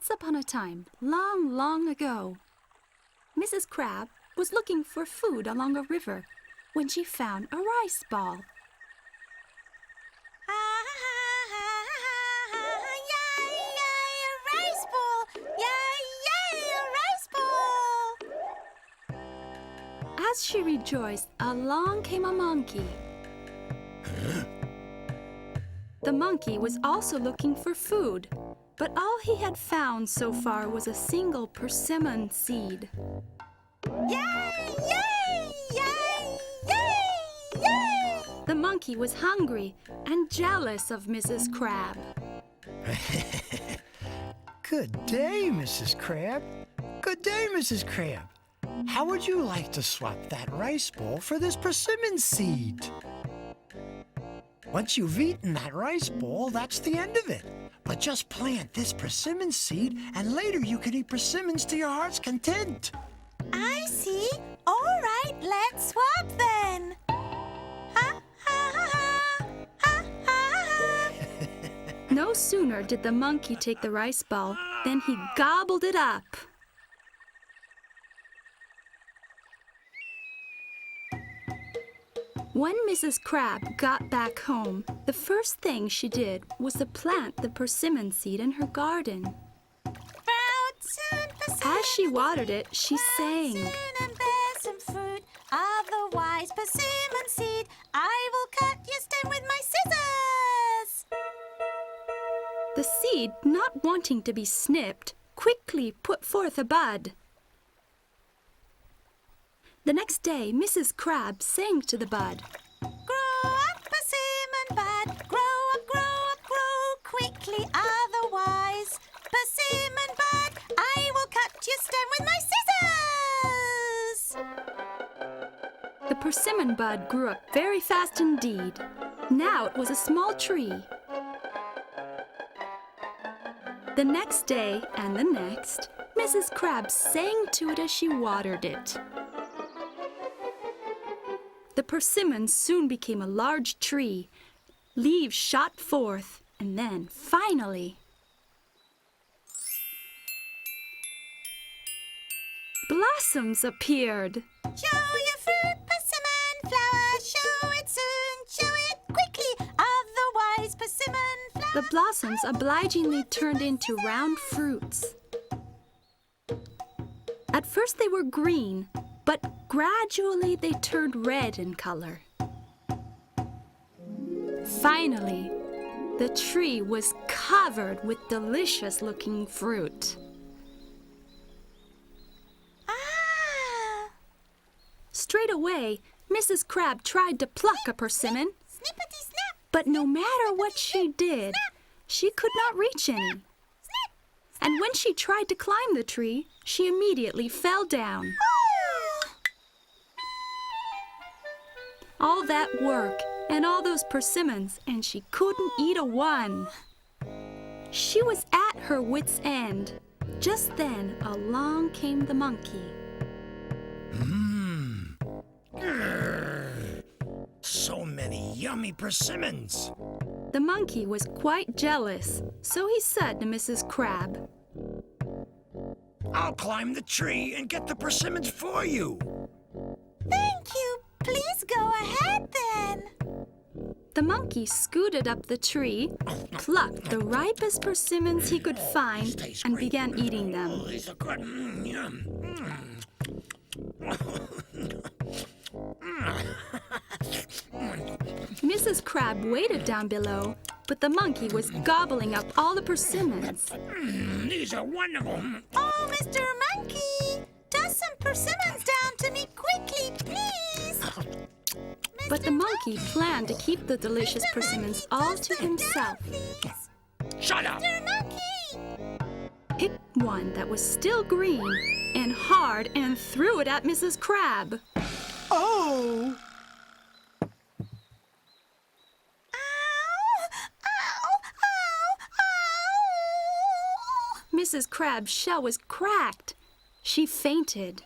Once upon a time, long, long ago, Mrs. Crab was looking for food along a river when she found a rice ball. As she rejoiced, along came a monkey. The monkey was also looking for food, but all he had found so far was a single persimmon seed. Yay! Yay! Yay! Yay! Yay! The monkey was hungry and jealous of Mrs. Crab. Good day, Mrs. Crab. Good day, Mrs. Crab. How would you like to swap that rice bowl for this persimmon seed? Once you've eaten that rice bowl, that's the end of it. But just plant this persimmon seed, and later you can eat persimmons to your heart's content. I see. All right, let's swap then. Ha, ha, ha, ha. Ha, ha, ha. No sooner did the monkey take the rice ball than he gobbled it up. When Mrs. Crab got back home, the first thing she did was to plant the persimmon seed in her garden. As she watered it, she sang. Soon and bear some fruit of the wise persimmon seed. I will cut your stem with my scissors. The seed, not wanting to be snipped, quickly put forth a bud. The next day, Mrs. Crab sang to the bud. Grow up, persimmon bud. Grow up, grow up, grow quickly, otherwise. Persimmon bud, I will cut your stem with my scissors. The persimmon bud grew up very fast indeed. Now it was a small tree. The next day and the next, Mrs. Crab sang to it as she watered it. The persimmon soon became a large tree. Leaves shot forth, and then, finally, blossoms appeared. Show your fruit, persimmon flower. Show it soon, show it quickly, otherwise persimmon flower. The blossoms obligingly turned into round fruits. At first they were green, but gradually they turned red in color. Finally, the tree was covered with delicious-looking fruit. Ah! Straight away, Mrs. Crab tried to pluck a persimmon, Snippety snap. but no matter what she did, she could not reach any. Snip. And when she tried to climb the tree, she immediately fell down. All that work and all those persimmons, and she couldn't eat a one. She was at her wit's end. Just then, along came the monkey. So many yummy persimmons. The monkey was quite jealous, so he said to Mrs. Crab, I'll climb the tree and get the persimmons for you. Thank you. Please go ahead then. The monkey scooted up the tree, plucked the ripest persimmons he could find, and began eating them. Oh, these are good. Yum. Mrs. Crab waited down below, but the monkey was gobbling up all the persimmons. These are wonderful. Oh, Mr. Monkey, toss some persimmons down to me quickly, please. But the monkey planned to keep the delicious persimmons all to himself. Shut up! Mr. Monkey! Picked one that was still green and hard and threw it at Mrs. Crab. Oh! Mrs. Crab's shell was cracked. She fainted.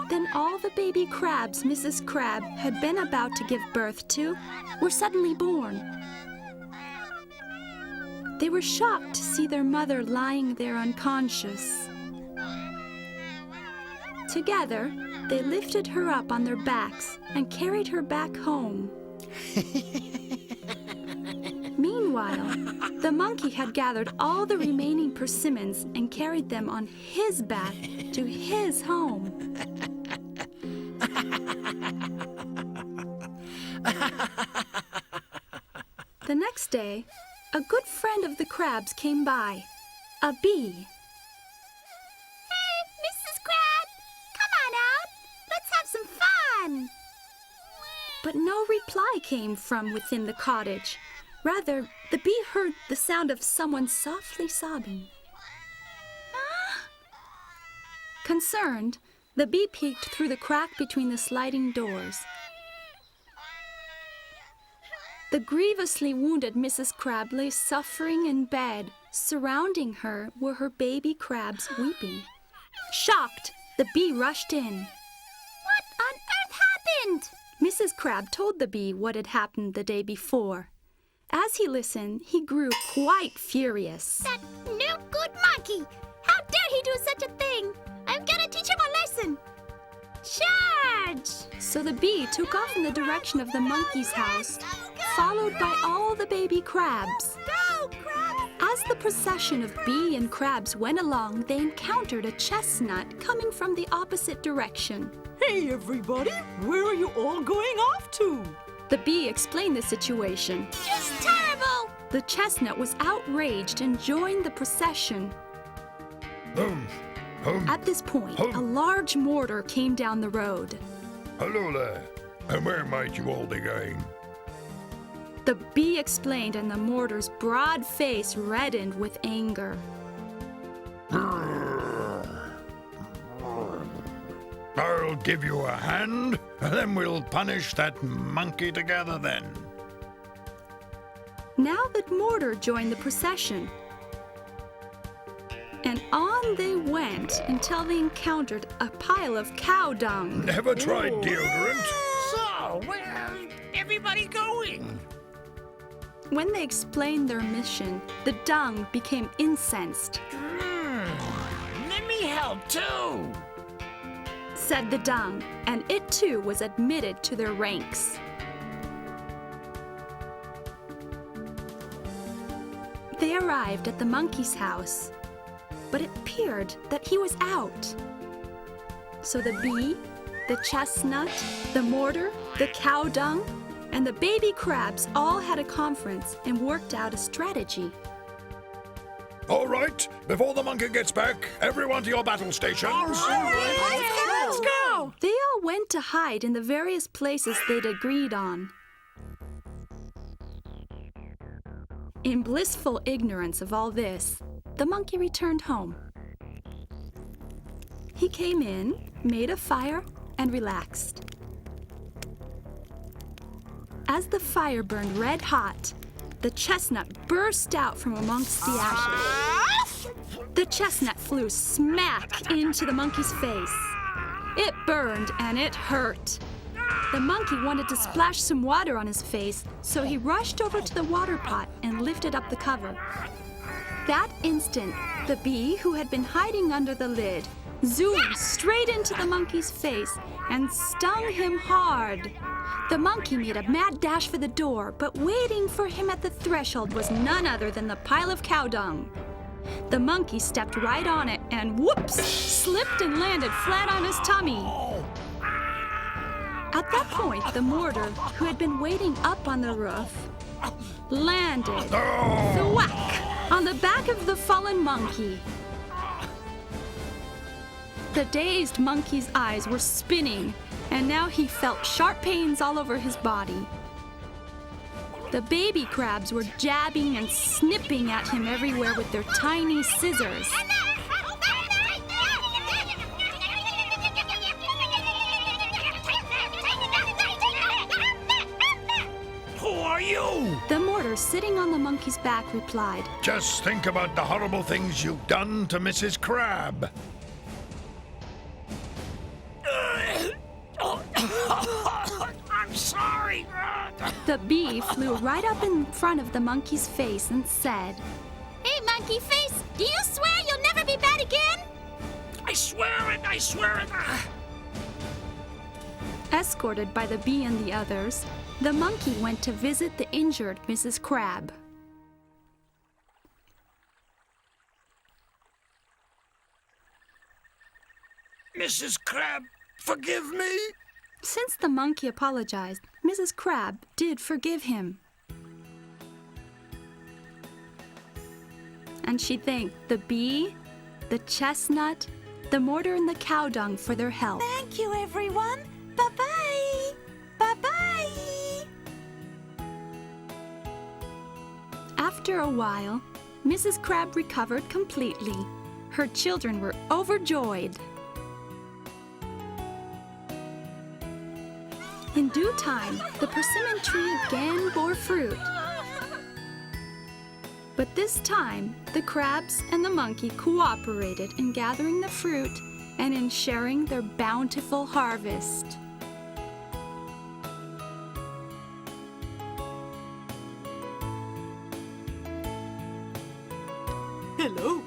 Then all the baby crabs Mrs. Crab had been about to give birth to were suddenly born. They were shocked to see their mother lying there unconscious. Together, they lifted her up on their backs and carried her back home. Meanwhile, the monkey had gathered all the remaining persimmons and carried them on his back to his home. The next day, a good friend of the crabs came by, a bee. Hey, Mrs. Crab, come on out. Let's have some fun. But no reply came from within the cottage. Rather, the bee heard the sound of someone softly sobbing. Concerned, the bee peeked through the crack between the sliding doors. The grievously wounded Mrs. Crab lay suffering in bed. Surrounding her were her baby crabs weeping. Shocked, the bee rushed in. What on earth happened? Mrs. Crab told the bee what had happened the day before. As he listened, he grew quite furious. That no good monkey! How dare he do such a thing! I'm gonna teach him a lesson! Charge! So the bee took off in the direction of the monkey's house, followed by all the baby crabs. Go, crab! As the procession of bee and crabs went along, they encountered a chestnut coming from the opposite direction. Hey, everybody! Where are you all going off to? The bee explained the situation. Just terrible! The chestnut was outraged and joined the procession. At this point, a large mortar came down the road. Hello there. And where might you all be going? The bee explained, and the mortar's broad face reddened with anger. I'll give you a hand, and then we'll punish that monkey together then. Now the mortar joined the procession. And on they went until they encountered a pile of cow dung. Never tried deodorant? So, where's everybody going? When they explained their mission, the dung became incensed. Let me help too. Said the dung, and it too was admitted to their ranks. They arrived at the monkey's house, but it appeared that he was out. So the bee, the chestnut, the mortar, the cow dung, and the baby crabs all had a conference and worked out a strategy. All right, before the monkey gets back, everyone to your battle stations. Let's go! They all went to hide in the various places they'd agreed on. In blissful ignorance of all this, the monkey returned home. He came in, made a fire, and relaxed. As the fire burned red hot, the chestnut burst out from amongst the ashes. The chestnut flew smack into the monkey's face. It burned and it hurt. The monkey wanted to splash some water on his face, so he rushed over to the water pot and lifted up the cover. That instant, the bee, who had been hiding under the lid, zoomed straight into the monkey's face and stung him hard. The monkey made a mad dash for the door, but waiting for him at the threshold was none other than the pile of cow dung. The monkey stepped right on it and whoops, slipped and landed flat on his tummy. At that point, the mortar, who had been waiting up on the roof, landed thwack on the back of the fallen monkey. The dazed monkey's eyes were spinning, and now he felt sharp pains all over his body. The baby crabs were jabbing and snipping at him everywhere with their tiny scissors. Who are you? The mortar, sitting on the monkey's back, replied, Just think about the horrible things you've done to Mrs. Crab. I'm sorry. The bee flew right up in front of the monkey's face and said, monkey face! Do you swear you'll never be bad again? I swear it, I swear it. Escorted by the bee and the others, the monkey went to visit the injured Mrs. Crab. Mrs. Crab, forgive me. Since the monkey apologized, Mrs. Crab did forgive him. And she thanked the bee, the chestnut, the mortar, and the cow dung for their help. Thank you, everyone. Bye-bye. Bye-bye. After a while, Mrs. Crab recovered completely. Her children were overjoyed. In due time, the persimmon tree again bore fruit. But this time, the crabs and the monkey cooperated in gathering the fruit and in sharing their bountiful harvest. Hello.